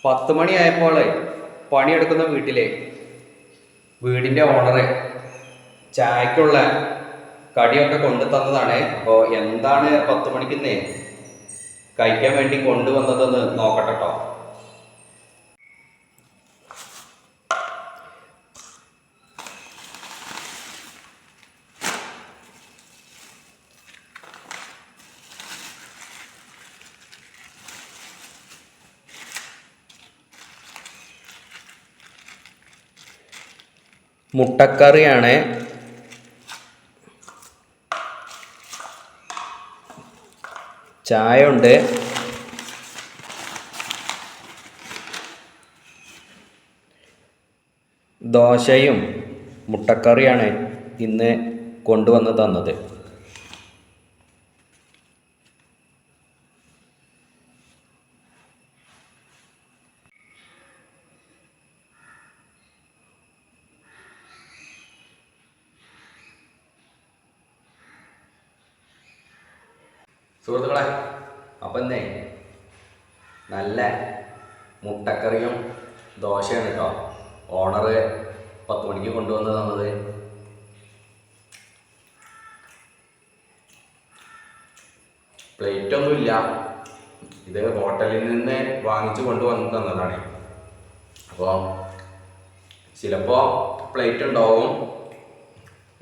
10 മണിയായപ്പോൾ പണിയെടുക്കുന്ന വീടിൻ്റെ ഓണറ് ചായക്കുള്ള കടിയൊക്കെ കൊണ്ടു തന്നതാണ്. അപ്പോൾ എന്താണ് 10 മണിക്ക് കഴിക്കാൻ വേണ്ടി കൊണ്ടുവന്നതെന്ന് നോക്കട്ടെ കേട്ടോ. മുട്ടക്കറിയാണ്. ചായ ഉണ്ട്. ദോശയും മുട്ടക്കറിയാണ് ഇന്ന് കൊണ്ടുവന്ന് തന്നത്. സുഹൃത്തുക്കളെ, അപ്പം നല്ല മുട്ടക്കറിയും ദോശയാണ് കേട്ടോ ഓണറ് 10 മണിക്ക് കൊണ്ടുവന്ന് തന്നത്. പ്ലേറ്റൊന്നുമില്ല, ഇത് ഹോട്ടലിൽ നിന്ന് വാങ്ങിച്ചു കൊണ്ടുവന്ന് തന്നതാണ്. അപ്പോൾ ചിലപ്പോൾ പ്ലേറ്റ് ഉണ്ടാവും.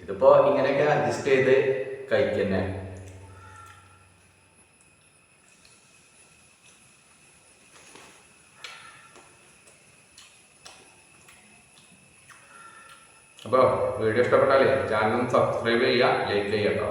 ഇതിപ്പോൾ ഇങ്ങനെയൊക്കെ അഡ്ജസ്റ്റ് ചെയ്ത് കഴിക്കന്നെ. അപ്പോൾ വീഡിയോ ഇഷ്ടപ്പെട്ടാൽ ചാനൽ സബ്സ്ക്രൈബ് ചെയ്യുക, ലൈക്ക് ചെയ്യുക കേട്ടോ.